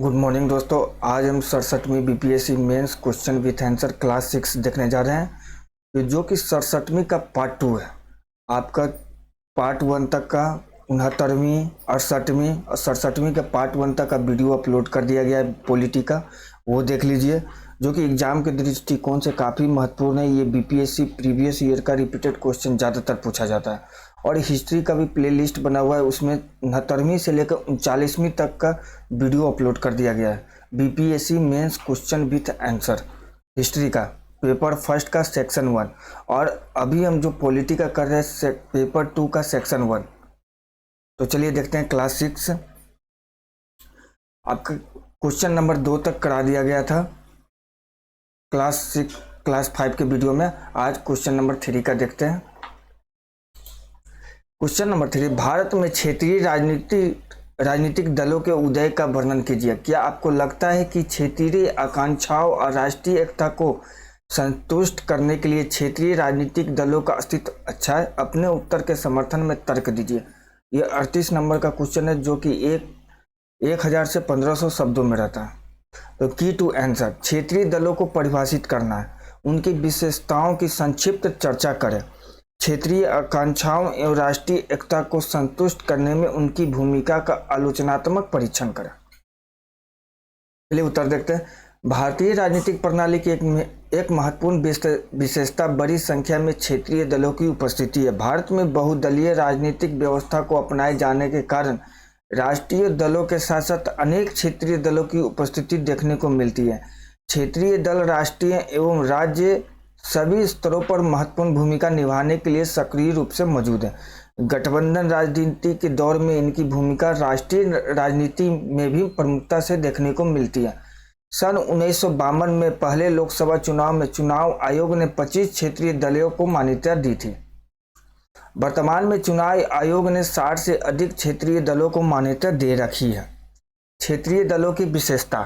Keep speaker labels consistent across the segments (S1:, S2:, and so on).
S1: Good morning दोस्तों। आज हम 67वीं BPSC mains question with answer class 6 देखने जा रहे हैं, जो कि 67वीं का पार्ट 2 है। आपका पार्ट 1 तक का 69वीं 68वीं और 67वीं का पार्ट 1 तक का वीडियो अपलोड कर दिया गया है पॉलिटी का, वो देख लीजिए, जो कि एग्जाम के दृष्टिकोण से काफ़ी महत्वपूर्ण है। ये बीपीएससी प्रीवियस ईयर का रिपीटेड क्वेश्चन ज़्यादातर पूछा जाता है। और हिस्ट्री का भी प्लेलिस्ट बना हुआ है, उसमें 69वीं से लेकर 39वीं तक का वीडियो अपलोड कर दिया गया है। BPSC mains question with answer history का पेपर फर्स्ट का सेक्शन 1, और अभी हम जो पॉलिटी का कर रहे हैं पेपर 2 का सेक्शन 1। तो चलिए देखते हैं। क्लास 6 आपका क्वेश्चन नंबर 2 तक करा दिया गया था क्लास 5 के वीडियो में। आज क्वेश्चन नंबर 3 का देखते हैं। क्वेश्चन नंबर 3, भारत में क्षेत्रीय राजनीतिक दलों के उदय का वर्णन कीजिए। क्या आपको लगता है कि क्षेत्रीय आकांक्षाओं और राष्ट्रीय एकता को संतुष्ट करने के लिए क्षेत्रीय राजनीतिक दलों का अस्तित्व अच्छा है? अपने उत्तर के समर्थन में तर्क दीजिए। यह 38 नंबर का क्वेश्चन है, जो कि 1000 से 1500 शब्दों में रहता है। तो की टू आंसर, क्षेत्रीय दलों को परिभाषित करना है, उनकी विशेषताओं की संक्षिप्त चर्चा करें, क्षेत्रीय आकांक्षाओं एवं राष्ट्रीय एकता को संतुष्ट करने में उनकी भूमिका का आलोचनात्मक परीक्षण करें। चलिए उत्तर देखते हैं। भारतीय राजनीतिक प्रणाली की एक महत्वपूर्ण विशेषता बड़ी संख्या में क्षेत्रीय दलों की उपस्थिति है। भारत में बहुदलीय राजनीतिक व्यवस्था को अपनाए जाने के कारण राष्ट्रीय दलों के साथ साथ अनेक क्षेत्रीय दलों की उपस्थिति देखने को मिलती है। क्षेत्रीय दल राष्ट्रीय एवं राज्य सभी स्तरों पर महत्वपूर्ण भूमिका निभाने के लिए सक्रिय रूप से मौजूद है। गठबंधन राजनीति के दौर में इनकी भूमिका राष्ट्रीय राजनीति में भी प्रमुखता से देखने को मिलती है। सन 1952 में पहले लोकसभा चुनाव में चुनाव आयोग ने 25 क्षेत्रीय दलों को मान्यता दी थी। वर्तमान में चुनाव आयोग ने 60 से अधिक क्षेत्रीय दलों को मान्यता दे रखी है। क्षेत्रीय दलों की विशेषता: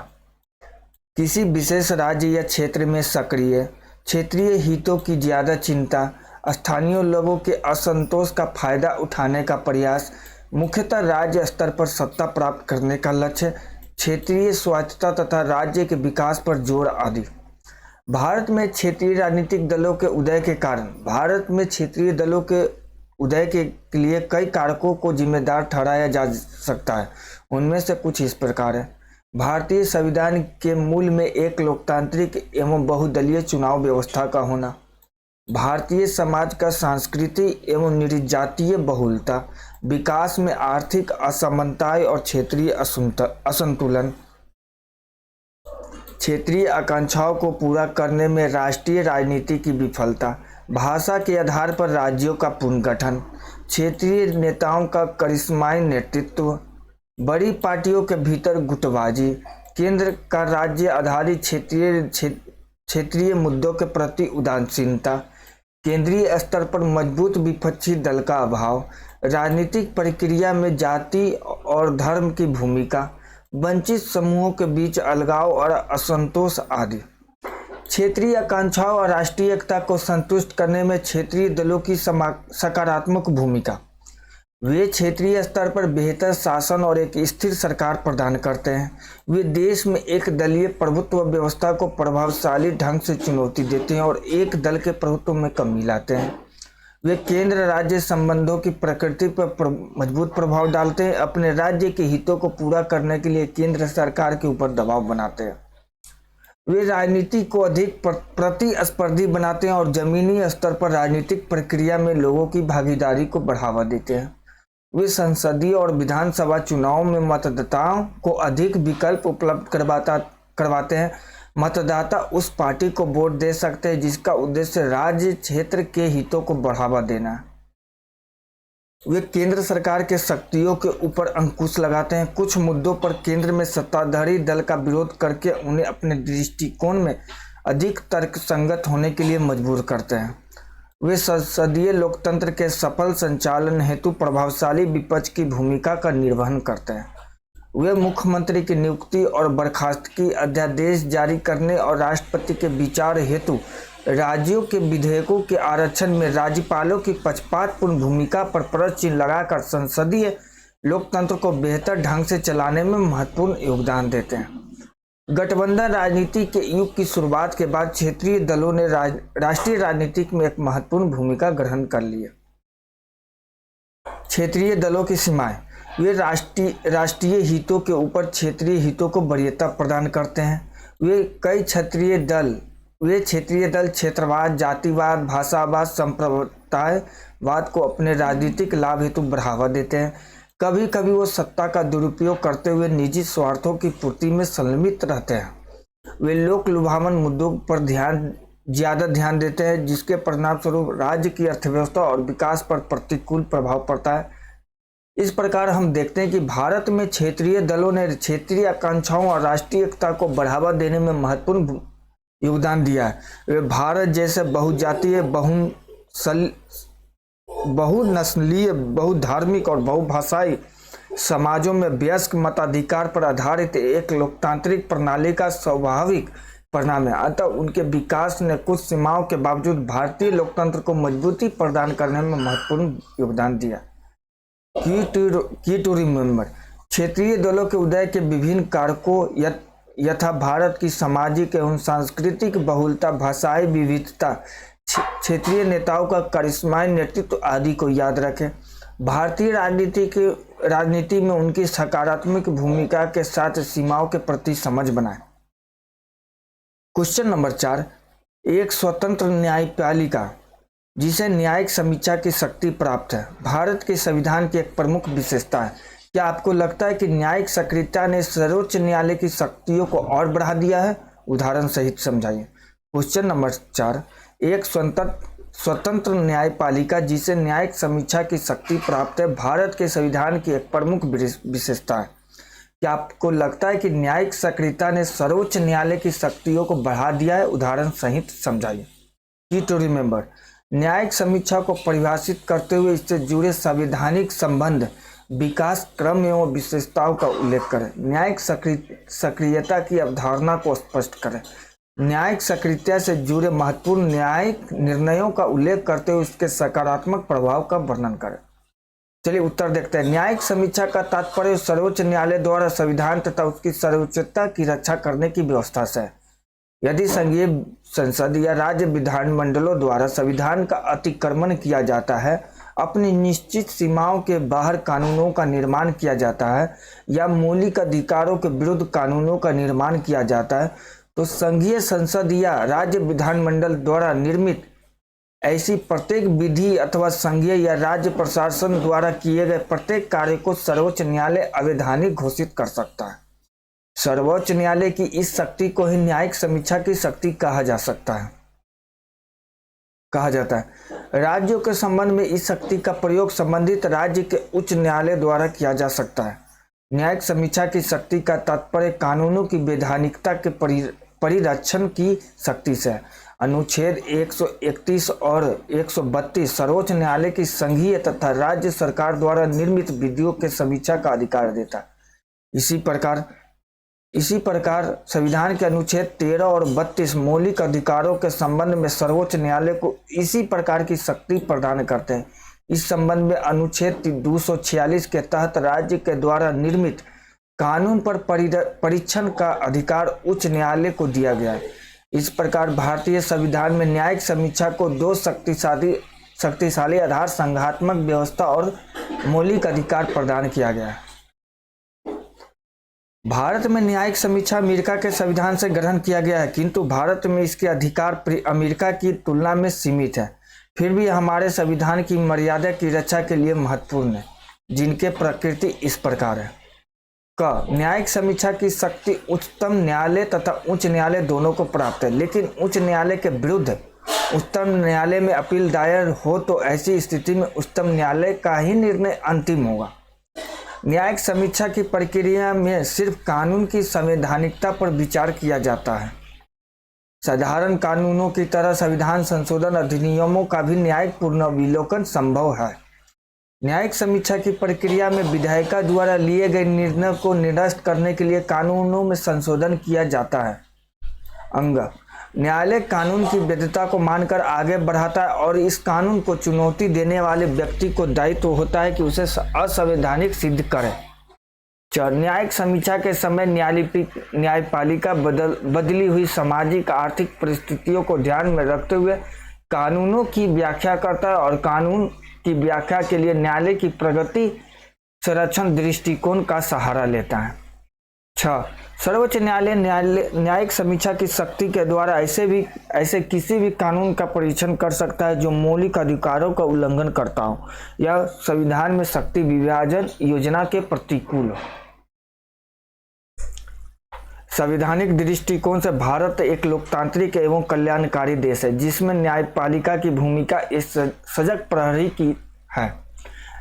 S1: किसी विशेष राज्य या क्षेत्र में सक्रिय, क्षेत्रीय हितों की ज्यादा चिंता, स्थानीय लोगों के असंतोष का फायदा उठाने का प्रयास, मुख्यतः राज्य स्तर पर सत्ता प्राप्त करने का लक्ष्य, क्षेत्रीय स्वायत्तता तथा राज्य के विकास पर जोर आदि। भारत में क्षेत्रीय राजनीतिक दलों के उदय के कारण भारत में क्षेत्रीय दलों के उदय के लिए कई कारकों को जिम्मेदार ठहराया जा सकता है। उनमें से कुछ इस प्रकार है। भारतीय संविधान के मूल में एक लोकतांत्रिक एवं बहुदलीय चुनाव व्यवस्था का होना, भारतीय समाज का सांस्कृतिक एवं निर्जातीय बहुलता, विकास में आर्थिक असमानताएं और क्षेत्रीय असंतुलन, क्षेत्रीय आकांक्षाओं को पूरा करने में राष्ट्रीय राजनीति की विफलता, भाषा के आधार पर राज्यों का पुनर्गठन, क्षेत्रीय नेताओं का करिश्माई नेतृत्व, बड़ी पार्टियों के भीतर गुटबाजी, केंद्र का राज्य आधारित क्षेत्रीय मुद्दों के प्रति उदासीनता, केंद्रीय स्तर पर मजबूत विपक्षी दल का अभाव, राजनीतिक प्रक्रिया में जाति और धर्म की भूमिका, वंचित समूहों के बीच अलगाव और असंतोष आदि। क्षेत्रीय आकांक्षाओं और राष्ट्रीय एकता को संतुष्ट करने में क्षेत्रीय दलों की सकारात्मक भूमिका: वे क्षेत्रीय स्तर पर बेहतर शासन और एक स्थिर सरकार प्रदान करते हैं। वे देश में एक दलीय प्रभुत्व व्यवस्था को प्रभावशाली ढंग से चुनौती देते हैं और एक दल के प्रभुत्व में कमी लाते हैं। वे केंद्र राज्य संबंधों की प्रकृति पर मजबूत प्रभाव डालते हैं। अपने राज्य के हितों को पूरा करने के लिए केंद्र सरकार के ऊपर दबाव बनाते हैं। वे राजनीति को अधिक प्रतिस्पर्धी बनाते हैं और जमीनी स्तर पर राजनीतिक प्रक्रिया में लोगों की भागीदारी को बढ़ावा देते हैं। वे संसदीय और विधानसभा चुनाव में मतदाताओं को अधिक विकल्प उपलब्ध करवाते हैं। मतदाता उस पार्टी को वोट दे सकते हैं जिसका उद्देश्य राज्य क्षेत्र के हितों को बढ़ावा देना है। वे केंद्र सरकार के शक्तियों के ऊपर अंकुश लगाते हैं। कुछ मुद्दों पर केंद्र में सत्ताधारी दल का विरोध करके उन्हें अपने दृष्टिकोण में अधिक तर्कसंगत होने के लिए मजबूर करते हैं। वे संसदीय लोकतंत्र के सफल संचालन हेतु प्रभावशाली विपक्ष की भूमिका का निर्वहन करते हैं। वे मुख्यमंत्री की नियुक्ति और बर्खास्तगी, अध्यादेश जारी करने और राष्ट्रपति के विचार हेतु राज्यों के विधेयकों के आरक्षण में राज्यपालों की पक्षपातपूर्ण भूमिका पर प्रश्न चिन्ह लगाकर संसदीय लोकतंत्र को बेहतर ढंग से चलाने में महत्वपूर्ण योगदान देते हैं। गठबंधन राजनीति के युग की शुरुआत के बाद क्षेत्रीय दलों ने राष्ट्रीय राजनीति में एक महत्वपूर्ण भूमिका ग्रहण कर ली है। क्षेत्रीय दलों की सीमाएं, वे राष्ट्रीय हितों के ऊपर क्षेत्रीय हितों को वरीयता प्रदान करते हैं। वे क्षेत्रीय दल क्षेत्रवाद, जातिवाद, भाषावाद, संप्रदायवाद को अपने राजनीतिक लाभ हेतु बढ़ावा देते हैं। कभी कभी वो सत्ता का दुरुपयोग करते हुए निजी स्वार्थों की पूर्ति में संलग्नित रहते हैं। वे लोक लुभावन मुद्दों पर ज्यादा ध्यान देते हैं, जिसके परिणाम स्वरूप राज्य की अर्थव्यवस्था और विकास पर प्रतिकूल प्रभाव पड़ता है। इस प्रकार हम देखते हैं कि भारत में क्षेत्रीय दलों ने क्षेत्रीय आकांक्षाओं और राष्ट्रीय एकता को बढ़ावा देने में महत्वपूर्ण योगदान दिया है। वे भारत जैसे बहुजातीय, बहुनस्लीय, बहुधार्मिक और बहुभाषाई समाजों में वयस्क मताधिकार पर आधारित एक लोकतांत्रिक प्रणाली का स्वाभाविक परिणाम है। अतः उनके विकास ने कुछ सीमाओं के बावजूद भारतीय लोकतंत्र को मजबूती प्रदान करने में महत्वपूर्ण योगदान दिया। की टू रिमेंबर, क्षेत्रीय दलों के उदय के विभिन्न कारकों यथा भारत की सामाजिक एवं सांस्कृतिक बहुलता, भाषाई विविधता, क्षेत्रीय नेताओं का करिश्माई नेतृत्व आदि को याद रखें। भारतीय राजनीति में उनकी सकारात्मक भूमिका के साथ सीमाओं के प्रति समझ बनाएं। क्वेश्चन नंबर 4, एक स्वतंत्र न्यायपालिका जिसे न्यायिक समीक्षा की शक्ति प्राप्त है, भारत के संविधान की एक प्रमुख विशेषता है। क्या आपको लगता है कि न्यायिक सक्रियता ने सर्वोच्च न्यायालय की शक्तियों को और बढ़ा दिया है? उदाहरण सहित समझाइए। क्वेश्चन नंबर 4, एक स्वतंत्र न्यायपालिका जिसे न्यायिक समीक्षा की शक्ति प्राप्त है, भारत के संविधान की एक प्रमुख विशेषता है। क्या आपको लगता है कि न्यायिक सक्रियता ने सर्वोच्च न्यायालय की शक्तियों को बढ़ा दिया है? उदाहरण सहित समझाइए। की टू रिमेंबर, न्यायिक समीक्षा को परिभाषित करते हुए इससे जुड़े संवैधानिक संबंध, विकास क्रम एवं विशेषताओं का उल्लेख करें। न्यायिक सक्रियता की अवधारणा को स्पष्ट करें। न्यायिक सक्रियता से जुड़े महत्वपूर्ण न्यायिक निर्णयों का उल्लेख करते हुए उसके सकारात्मक प्रभाव का वर्णन करें। चलिए उत्तर देखते हैं। न्यायिक समीक्षा का तात्पर्य सर्वोच्च न्यायालय द्वारा संविधान तथा उसकी सर्वोच्चता की रक्षा करने की व्यवस्था से है। यदि संघीय संसद या राज्य विधानमंडलों द्वारा संविधान का अतिक्रमण किया जाता है, अपनी निश्चित सीमाओं के बाहर कानूनों का निर्माण किया जाता है या मौलिक अधिकारों के विरुद्ध कानूनों का निर्माण किया जाता है, तो संघीय संसद या राज्य विधानमंडल द्वारा निर्मित ऐसी प्रत्येक विधि अथवा संघीय या राज्य प्रशासन द्वारा किए गए प्रत्येक कार्य को सर्वोच्च न्यायालय अवैधानिक घोषित कर सकता है। सर्वोच्च न्यायालय की इस शक्ति को ही न्यायिक समीक्षा की शक्ति कहा जाता है। राज्यों के संबंध में इस शक्ति का प्रयोग संबंधित राज्य के उच्च न्यायालय द्वारा किया जा सकता है। न्यायिक समीक्षा की शक्ति का तात्पर्य कानूनों की वैधानिकता के परिरक्षण की शक्ति से है। अनुच्छेद 131 और 132 सर्वोच्च न्यायालय की संघीय तथा राज्य सरकार द्वारा निर्मित विधियों के समीक्षा का अधिकार देता है। इसी प्रकार संविधान के अनुच्छेद 13 और 32 मौलिक अधिकारों के संबंध में सर्वोच्च न्यायालय को इसी प्रकार की शक्ति प्रदान करते हैं। इस संबंध में अनुच्छेद 246 के तहत राज्य के द्वारा निर्मित कानून पर परीक्षण का अधिकार उच्च न्यायालय को दिया गया है। इस प्रकार भारतीय संविधान में न्यायिक समीक्षा को दो शक्तिशाली आधार, संघात्मक व्यवस्था और मौलिक अधिकार प्रदान किया गया है। भारत में न्यायिक समीक्षा अमेरिका के संविधान से ग्रहण किया गया है, किंतु भारत में इसके अधिकार अमेरिका की तुलना में सीमित है। फिर भी हमारे संविधान की मर्यादा की रक्षा के लिए महत्वपूर्ण है, जिनके प्रकृति इस प्रकार है। क, न्यायिक समीक्षा की शक्ति उच्चतम न्यायालय तथा उच्च न्यायालय दोनों को प्राप्त है, लेकिन उच्च न्यायालय के विरुद्ध उच्चतम न्यायालय में अपील दायर हो तो ऐसी स्थिति में उच्चतम न्यायालय का ही निर्णय अंतिम होगा। न्यायिक समीक्षा की प्रक्रिया में सिर्फ कानून की संवैधानिकता पर विचार किया जाता है। साधारण कानूनों की तरह संविधान संशोधन अधिनियमों का भी न्यायिक पुनर्विलोकन संभव है। न्यायिक समीक्षा की प्रक्रिया में विधायिका द्वारा लिए गए निर्णय को निरस्त करने के लिए कानूनों में संशोधन किया जाता है। अंग, न्यायालय कानून की वैधता को मानकर आगे बढ़ाता है और इस कानून को चुनौती देने वाले व्यक्ति को दायित्व होता है कि उसे असंवैधानिक सिद्ध करे। न्यायिक समीक्षा के समय न्यायपालिका बदली हुई सामाजिक आर्थिक परिस्थितियों को ध्यान में रखते हुए कानूनों की व्याख्या करता है और कानून की व्याख्या के लिए न्यायालय की प्रगति संरक्षण दृष्टिकोण का सहारा लेता है। 6. सर्वोच्च न्यायालय न्यायिक समीक्षा की शक्ति के द्वारा ऐसे किसी भी कानून का परीक्षण कर सकता है जो मौलिक अधिकारों का उल्लंघन करता हो या संविधान में शक्ति विभाजन योजना के प्रतिकूल हो। संवैधानिक दृष्टिकोण से भारत एक लोकतांत्रिक एवं कल्याणकारी देश है जिसमें न्यायपालिका की भूमिका इस सजग प्रहरी की है।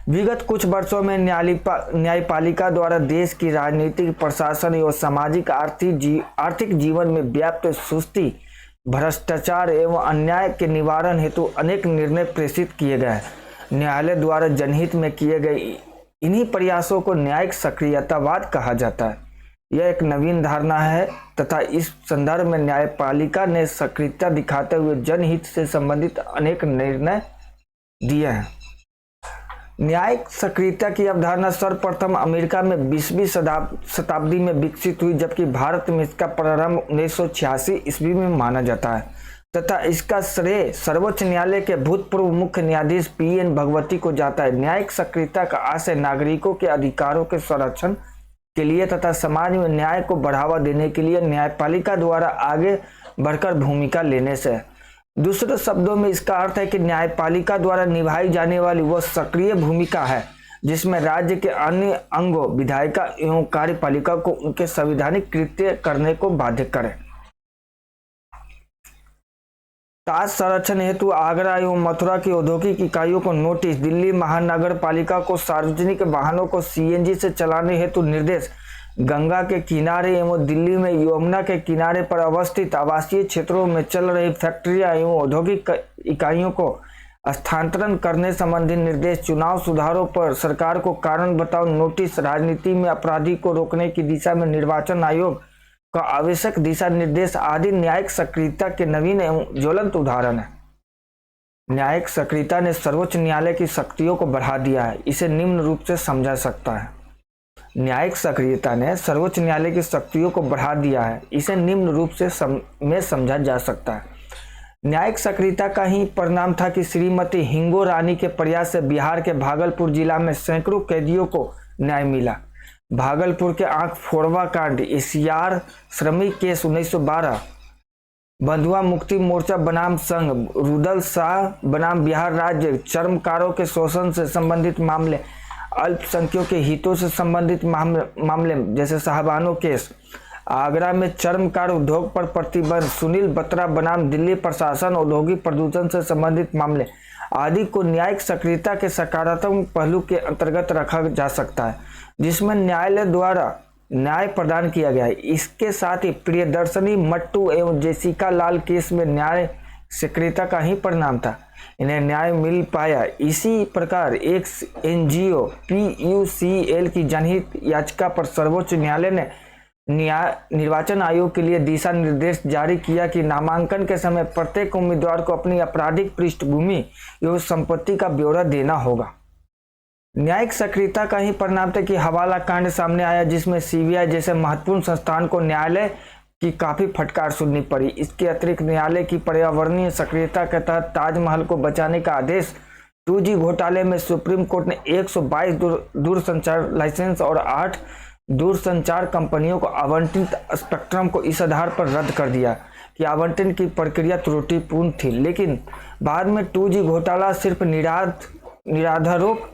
S1: विगत कुछ वर्षों में न्यायपालिका द्वारा देश की राजनीतिक, प्रशासन एवं सामाजिक आर्थिक जीवन में व्याप्त सुस्ती, भ्रष्टाचार एवं अन्याय के निवारण हेतु अनेक निर्णय प्रेषित किए गए हैं। न्यायालय द्वारा जनहित में किए गए इन्हीं प्रयासों को न्यायिक सक्रियतावाद कहा जाता है। यह एक नवीन धारणा है तथा इस संदर्भ में न्यायपालिका ने सक्रियता दिखाते हुए जनहित से संबंधित अनेक निर्णय दिए हैं। न्यायिक सक्रियता की अवधारणा सर्वप्रथम अमेरिका में 20वीं शताब्दी में विकसित हुई, जबकि भारत में इसका प्रारंभ 1986 ईस्वी में माना जाता है तथा इसका श्रेय सर्वोच्च न्यायालय के भूतपूर्व मुख्य न्यायाधीश PN भगवती को जाता है। न्यायिक सक्रियता का आशय नागरिकों के अधिकारों के संरक्षण के लिए तथा समाज में न्याय को बढ़ावा देने के लिए न्यायपालिका द्वारा आगे बढ़कर भूमिका लेने से। दूसरे शब्दों में इसका अर्थ है कि न्यायपालिका द्वारा निभाई जाने वाली वह सक्रिय भूमिका है जिसमें राज्य के अन्य अंगों, विधायिका एवं कार्यपालिका को उनके संवैधानिक कृत्य करने को बाध्य करे। ताज संरक्षण हेतु आगरा एवं मथुरा की औद्योगिक इकाइयों को नोटिस, दिल्ली महानगर पालिका को सार्वजनिक वाहनों को CNG से चलाने हेतु निर्देश, गंगा के किनारे एवं दिल्ली में यमुना के किनारे पर अवस्थित आवासीय क्षेत्रों में चल रही फैक्ट्रियां एवं औद्योगिक इकाइयों को स्थानांतरण करने संबंधी निर्देश, चुनाव सुधारों पर सरकार को कारण बताओ नोटिस, राजनीति में अपराधी को रोकने की दिशा में निर्वाचन आयोग का आवश्यक दिशा निर्देश आदि न्यायिक सक्रियता के नवीन एवं ज्वलंत उदाहरण है। न्यायिक सक्रियता ने सर्वोच्च न्यायालय की शक्तियों को बढ़ा दिया है। इसे निम्न रूप से समझा सकता है। न्यायिक सक्रियता ने सर्वोच्च न्यायालय की शक्तियों को बढ़ा दिया है। इसे निम्न रूप से समझा जा सकता है। न्यायिक सक्रियता का ही परिणाम था कि श्रीमती हिंगो रानी के प्रयास से बिहार के भागलपुर जिला में सैकड़ों कैदियों को न्याय मिला। भागलपुर के आंख फोड़वा कांड, एशियार श्रमिक केस 1912, बंधुआ मुक्ति मोर्चा बनाम संघ, रुदल शाह बनाम बिहार राज्य, चर्मकारों के शोषण से संबंधित मामले, अल्पसंख्यकों के हितों से संबंधित मामले जैसे साहबानो केस, आगरा में चर्मकार उद्योग पर प्रतिबंध, सुनील बत्रा बनाम दिल्ली प्रशासन, औद्योगिक प्रदूषण से संबंधित मामले आदि को न्यायिक सक्रियता के सकारात्मक पहलू के अंतर्गत रखा जा सकता है जिसमें न्यायालय द्वारा न्याय प्रदान किया गया है। इसके साथ ही प्रियदर्शनी मट्टू एवं जेसिका लाल केस में न्याय सक्रियता का ही परिणाम था। इन्हें न्याय मिल पाया। इसी प्रकार एक NGO PUCL की जनहित याचिका पर सर्वोच्च न्यायालय ने निर्वाचन आयोग के लिए दिशा निर्देश जारी किया कि नामांकन के समय प्रत्येक उम्मीदवार को अपनी आपराधिक पृष्ठभूमि एवं संपत्ति का ब्यौरा देना होगा। न्यायिक सक्रियता का ही परिणाम था कि हवाला कांड सामने आया जिसमें CBI जैसे महत्वपूर्ण संस्थान को न्यायालय की काफी फटकार सुननी पड़ी। इसके अतिरिक्त न्यायालय की पर्यावरणीय सक्रियता के तहत ताजमहल को बचाने का आदेश, 2G घोटाले में सुप्रीम कोर्ट ने 122 दूरसंचार लाइसेंस और 8 दूरसंचार कंपनियों को आवंटित स्पेक्ट्रम को इस आधार पर रद्द कर दिया कि आवंटन की प्रक्रिया त्रुटिपूर्ण थी। लेकिन बाद में 2G घोटाला सिर्फ निराधारोप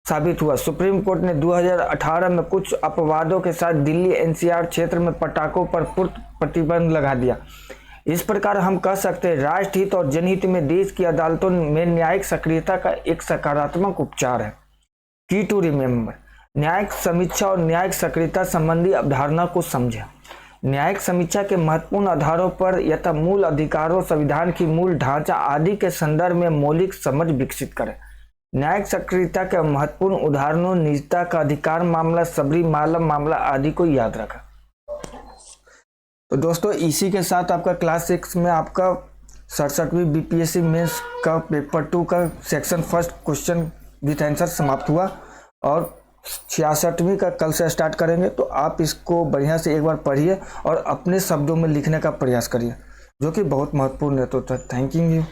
S1: साबित हुआ। सुप्रीम कोर्ट ने 2018 में कुछ अपवादों के साथ दिल्ली NCR क्षेत्र में पटाखों पर प्रतिबंध लगा दिया। इस प्रकार हम कह सकते हैं राष्ट्रहित और जनहित में देश की अदालतों में न्यायिक सक्रियता का एक सकारात्मक उपचार है। की टू रिमेम्बर, न्यायिक समीक्षा और न्यायिक सक्रियता संबंधी अवधारणा को समझें। न्यायिक समीक्षा के महत्वपूर्ण आधारों पर यथा मूल अधिकारों, संविधान की मूल ढांचा आदि के संदर्भ में मौलिक समझ विकसित करें। न्यायिक सक्रियता के महत्वपूर्ण उदाहरणों, निजता का अधिकार मामला, सबरीमाला मामला आदि को याद रखें। तो दोस्तों इसी के साथ आपका क्लास 6 में आपका 67वीं बीपीएससी मेंस का पेपर 2 का section first question with answer समाप्त हुआ और 66वीं का कल से स्टार्ट करेंगे। तो आप इसको बढ़िया से एक बार पढ़िए और अपने शब्दों में लिखने का प्रयास करिए, जो कि बहुत महत्वपूर्ण है। तो थैंक यू।